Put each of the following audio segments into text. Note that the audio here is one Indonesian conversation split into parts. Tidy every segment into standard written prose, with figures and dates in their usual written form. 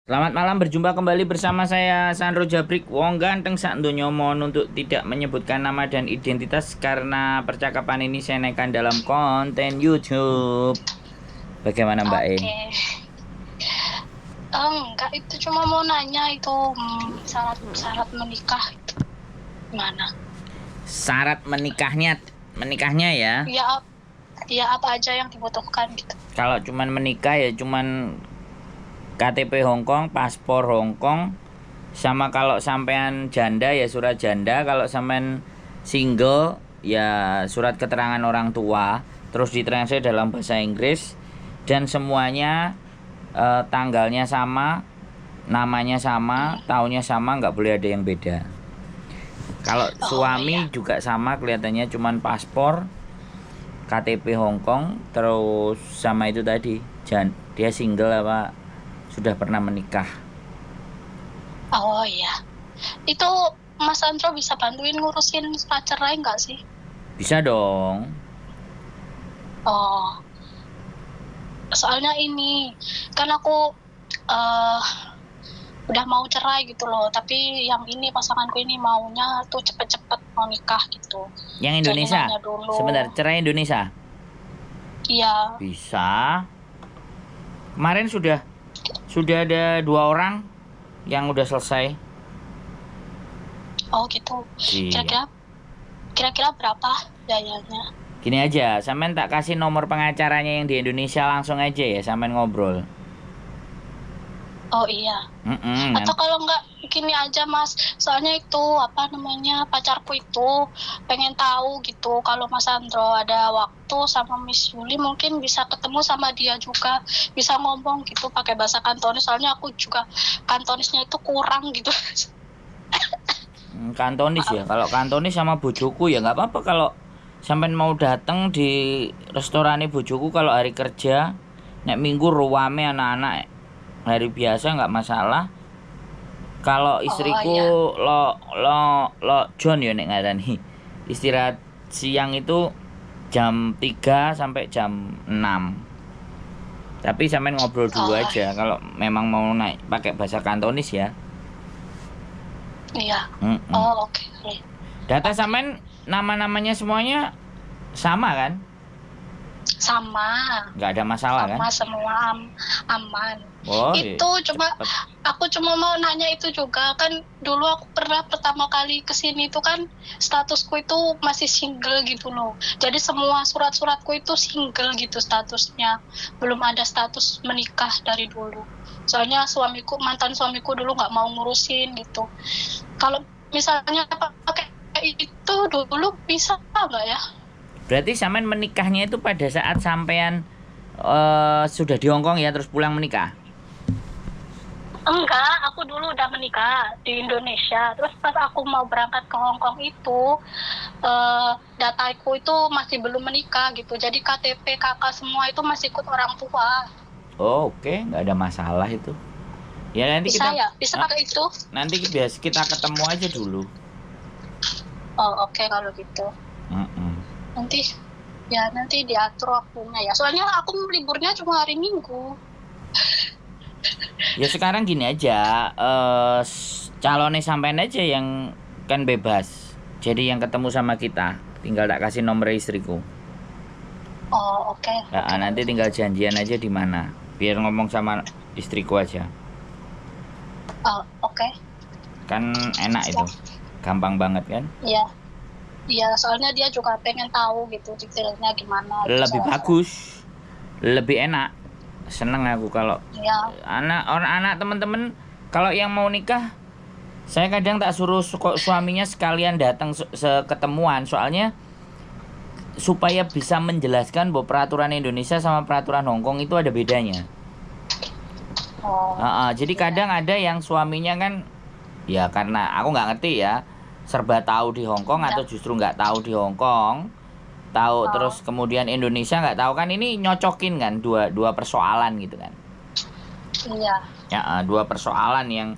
Selamat malam, berjumpa kembali bersama saya Sandro Jabrik. Wong ganteng sak donya mohon untuk tidak menyebutkan nama dan identitas karena percakapan ini saya naikkan dalam konten YouTube. Bagaimana Mbak E? Oke. Enggak, itu cuma mau nanya itu syarat menikah itu gimana? Syarat menikahnya ya. Ya, ya apa aja yang dibutuhkan gitu. Kalau cuman menikah ya cuman KTP Hongkong, paspor Hongkong, sama kalau sampean janda ya surat janda, kalau sampean single ya surat keterangan orang tua, terus ditranslate dalam bahasa Inggris, dan semuanya tanggalnya sama, namanya sama, tahunnya sama, nggak boleh ada yang beda. Kalau suami Iya. juga sama, kelihatannya cuman paspor, KTP Hongkong, terus sama itu tadi, dia single apa sudah pernah menikah. Oh iya. Itu Mas Andro bisa bantuin ngurusin surat cerai nggak sih? Bisa dong. Oh, soalnya ini kan aku eh udah mau cerai gitu loh, tapi yang ini pasanganku ini maunya tuh cepet-cepet mau nikah gitu. Yang Jadi Indonesia. nanya dulu. Sebentar, cerai Indonesia. Iya. Bisa. Kemarin sudah ada 2 orang yang udah selesai. Oh gitu. Iya. Kira-kira berapa biayanya? Gini aja, sampean tak kasih nomor pengacaranya yang di Indonesia, langsung aja ya sampean ngobrol. Oh iya. Mm-mm, Atau kalau nggak gini aja Mas, soalnya itu apa namanya pacarku itu pengen tahu gitu kalau Mas Andro ada waktu sama Miss Yuli mungkin bisa ketemu sama dia juga, bisa ngomong gitu pakai bahasa Kantonis. Soalnya aku juga Kantonisnya itu kurang gitu. Kantonis ya. Maaf. Kalau Kantonis sama bojoku ya nggak apa-apa kalau sampean mau datang di restoran bojoku kalau hari kerja, nek minggu ruame anak-anak, hari biasa nggak masalah. Kalau Oh istriku iya. lo John ya nek ngarani. Istirahat siang itu jam 3 sampai jam 6. Tapi sampean ngobrol dulu Oh aja kalau memang mau naik pakai bahasa Kantonis ya. iya. Mm-mm. Oh oke. Data sampean nama-namanya semuanya sama kan? Sama. Nggak ada masalah kan? Sama semua aman. Oh, Itu cuma cepet. aku cuma mau nanya itu juga kan dulu aku pernah pertama kali kesini itu kan statusku itu masih single gitu loh. Jadi semua surat-suratku itu single gitu statusnya. Belum ada status menikah dari dulu. Soalnya mantan suamiku dulu nggak mau ngurusin gitu. Kalau misalnya pakai itu dulu bisa nggak ya? Berarti sampean menikahnya itu pada saat sampean sudah di Hongkong ya terus pulang menikah. Enggak, aku dulu udah menikah di Indonesia. Terus pas aku mau berangkat ke Hong Kong itu, dataku itu masih belum menikah gitu. Jadi KTP kakak semua itu masih ikut orang tua. Oh, oke, nggak ada masalah itu. Ya nanti Bisa kita ya? Bisa ah, pakai itu? nanti kita ketemu aja dulu. Oh oke kalau gitu. Mm-mm. Nanti diatur waktunya ya. Soalnya aku liburnya cuma hari Minggu. Ya sekarang gini aja, calonnya sampean aja yang kan bebas. Jadi yang ketemu sama kita, tinggal tak kasih nomor istriku. Oh oke, Ya, oke kalau nanti tinggal gitu. janjian aja di mana. Biar ngomong sama istriku aja. Oh oke. Kan enak itu. Siap. Gampang banget kan? Iya, iya. Soalnya dia juga pengen tahu gitu detailnya gimana itu Lebih syarat-syarat. bagus, lebih enak. Seneng aku kalau Iya. anak temen-temen kalau yang mau nikah, saya kadang tak suruh suaminya sekalian datang seketemuan, soalnya supaya bisa menjelaskan bahwa peraturan Indonesia sama peraturan Hongkong itu ada bedanya. Oh Jadi iya. kadang ada yang suaminya kan, ya karena aku nggak ngerti ya, serba tahu di Hongkong Iya. atau justru nggak tahu di Hongkong, tahu Oh, terus kemudian Indonesia nggak tahu, kan ini nyocokin kan dua dua persoalan gitu kan. iya. Ya, dua persoalan yang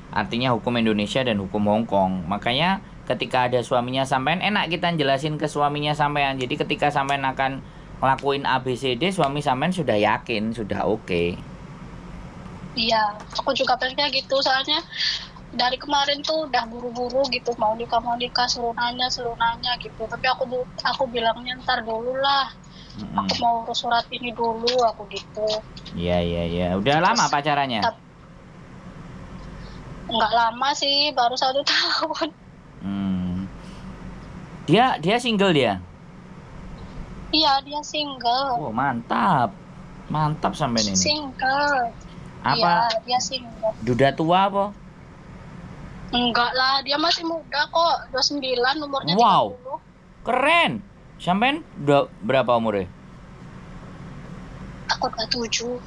artinya hukum Indonesia dan hukum Hongkong. Makanya ketika ada suaminya sampean, enak kita jelasin ke suaminya sampean. Jadi ketika sampean akan ngelakuin ABCD, suami sampean sudah yakin, sudah oke. Iya, aku juga pengennya gitu, soalnya dari kemarin tuh udah buru-buru gitu mau nikah suruh nanya gitu, tapi aku bilangnya ntar dulu lah, aku Mm-mm. mau urus surat ini dulu aku gitu. Iya, iya, iya. Udah lama Terus pacarannya? nggak lama sih, baru 1 tahun. Hmm. Dia single dia. Iya, dia single. Oh, mantap. Mantap sampean ini. Single. Iya, Apa dia single. duda tua apa? Enggak lah, dia masih muda kok, 29, umurnya Wow, 30. keren. Sampean udah berapa umurnya? Aku 27.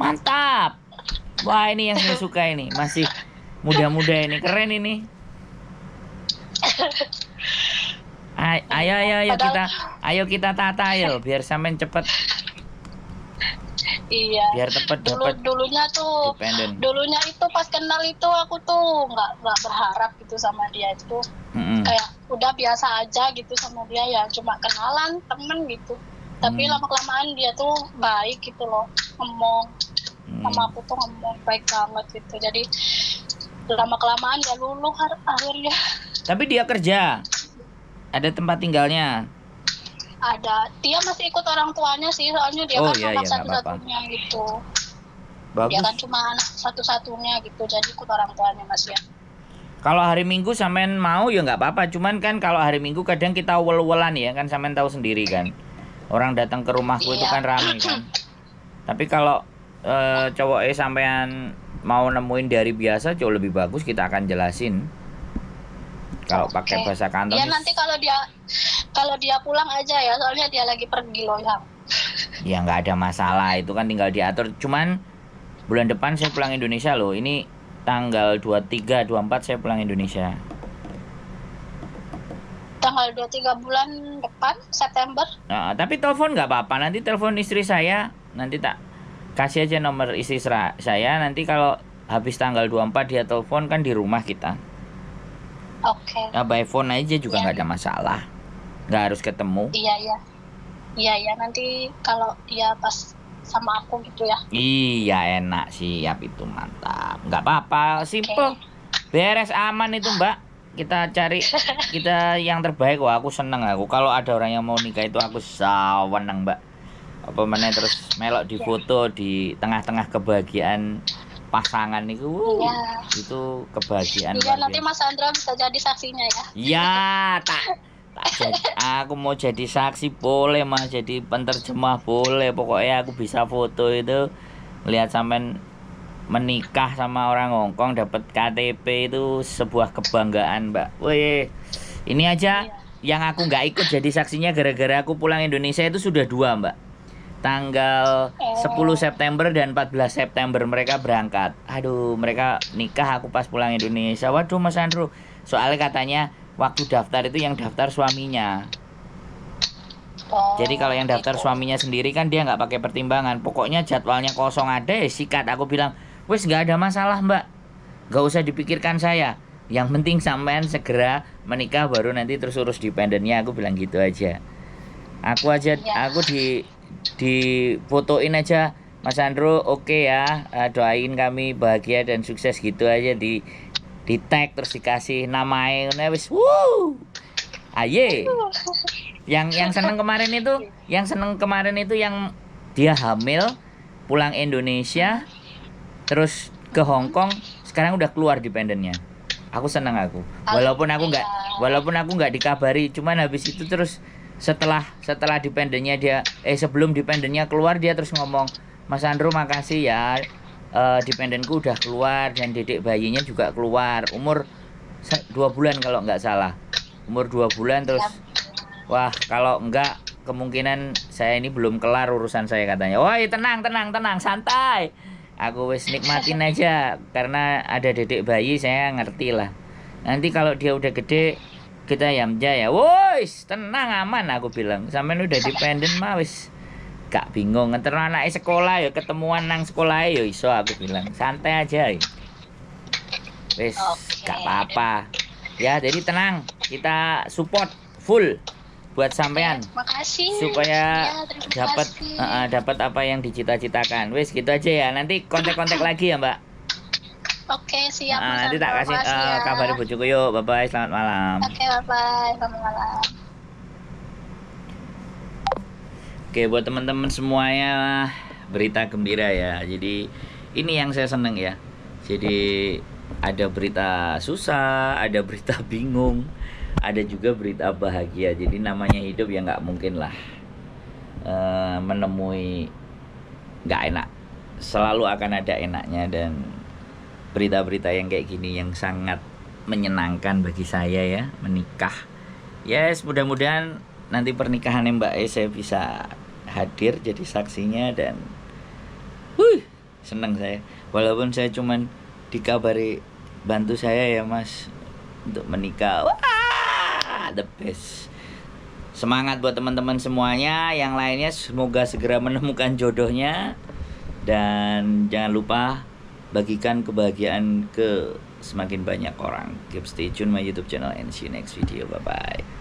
Mantap. Wah, ini yang saya suka ini. Masih muda-muda ini. Keren ini. Ayo, ayo, ayo Padahal, kita tata ayo biar sampean cepet, iya. biar cepet dapat dependen. Dulunya itu pas kenal itu aku tuh nggak berharap gitu sama dia itu. Mm-mm. Kayak udah biasa aja gitu sama dia, ya cuma kenalan, temen gitu. Tapi Hmm. lama-kelamaan dia tuh baik gitu loh, ngomong Hmm. sama aku tuh ngomong baik banget gitu. Jadi lama-kelamaan ya luluh akhirnya. Tapi dia kerja, ada tempat tinggalnya. Ada, dia masih ikut orang tuanya sih, soalnya dia Oh kan iya, anak iya, nggak apa-apa. satu-satunya gitu. Bagus. Dia kan cuma anak satu-satunya gitu, jadi ikut orang tuanya Mas ya. Kalau hari Minggu sampean mau ya nggak apa-apa. Cuman kan kalau hari Minggu kadang kita wel-welan ya kan, sampean tahu sendiri kan. Orang datang ke rumahku itu Iya. kan rame kan. Tapi kalau cowoknya sampean mau nemuin dari biasa jauh lebih bagus, kita akan jelasin. Kalau pakai Oke. bahasa kantor. Iya, nanti kalau dia pulang aja ya, soalnya dia lagi pergi loh ya. Ya nggak ada masalah, itu kan tinggal diatur. Cuman bulan depan saya pulang Indonesia loh. Ini tanggal 23, 24 saya pulang Indonesia. Tanggal 23 bulan depan September. Nah, tapi telepon nggak apa-apa. Nanti telepon istri saya. Nanti tak kasih aja nomor istri saya. Nanti kalau habis tanggal 24 dia telepon kan di rumah kita. Oke. Ya by phone aja juga Iya. nggak ada masalah. Nggak harus ketemu. Iya, iya. Iya, ya, nanti kalau dia pas sama aku gitu ya. Iya enak, siap, itu mantap. Nggak apa-apa, simple. Beres, aman itu Mbak. Kita cari kita yang terbaik. Wah, aku seneng aku. Kalau ada orang yang mau nikah itu aku seneng Mbak. Apa mana terus melok di foto di tengah-tengah kebahagiaan pasangan itu. Iya. Itu kebahagiaan Iya, luar nanti biasa. Mas Andra bisa jadi saksinya ya. Ya, aku mau jadi saksi boleh, mas, jadi penterjemah boleh. Pokoknya aku bisa foto itu, lihat sampean menikah sama orang Hongkong dapat KTP itu sebuah kebanggaan, Mbak. Wih, ini aja Iya. yang aku nggak ikut jadi saksinya gara-gara aku pulang Indonesia itu sudah 2, Mbak. Tanggal 10 September dan 14 September mereka berangkat. Aduh, mereka nikah aku pas pulang Indonesia. Waduh, Mas Andrew. Soalnya katanya waktu daftar itu yang daftar suaminya. Oh, Jadi kalau yang daftar gitu. suaminya sendiri kan dia nggak pakai pertimbangan. Pokoknya jadwalnya kosong ada ya sikat. Aku bilang, wes nggak ada masalah Mbak. Nggak usah dipikirkan saya. Yang penting sampean segera menikah baru nanti terus urus dependennya. Aku bilang gitu aja. Aku di fotoin aja, Mas Andro, oke ya, doain kami bahagia dan sukses gitu aja, di tag terus dikasih namanya wis. Aye. Yang seneng kemarin itu yang dia hamil pulang Indonesia terus ke Hong Kong, sekarang udah keluar dependennya. Aku seneng aku. Walaupun aku nggak dikabari, cuman habis itu terus setelah dependennya dia sebelum dependennya keluar dia terus ngomong, Mas Andro makasih ya, dependenku udah keluar dan dedek bayinya juga keluar, umur 2 bulan kalau nggak salah, umur 2 bulan terus. Wah, kalau enggak kemungkinan saya ini belum kelar urusan saya, katanya. Wah, tenang, santai. Aku wis nikmatin aja karena ada dedek bayi, saya ngerti lah. Nanti kalau dia udah gede kita yamja ya. Woi, tenang aman aku bilang. Sampean udah dependen mah wis gak bingung. Nganter anake sekolah ya ketemuan nang sekolah ya iso, aku bilang. Santai aja. Wis gak apa-apa. Ya, jadi tenang. Kita support full. buat sampean Makasih. supaya Ya, terima dapat kasih. dapat apa yang dicita-citakan. Wes gitu aja ya. Nanti kontak-kontak lagi ya, Mbak. Oke, siap Mas Nanti tak Argo. kasih Makasih ya. kabari bojoku yuk. Bye bye, selamat malam. Oke, bye-bye. Selamat malam. Oke, buat teman-teman semuanya berita gembira ya. Jadi ini yang saya seneng ya. Jadi ada berita susah, ada berita bingung, ada juga berita bahagia. Jadi namanya hidup ya nggak mungkin lah menemui nggak enak. Selalu akan ada enaknya, dan berita-berita yang kayak gini yang sangat menyenangkan bagi saya ya, menikah. Yes, mudah-mudahan nanti pernikahannya Mbak saya bisa hadir jadi saksinya, dan seneng saya. Walaupun saya cuman dikabari bantu saya ya Mas untuk menikah. Wah, the best. Semangat buat teman-teman semuanya. Yang lainnya semoga segera menemukan jodohnya, dan jangan lupa bagikan kebahagiaan ke semakin banyak orang. Keep stay tune my YouTube channel and see you next video. Bye bye.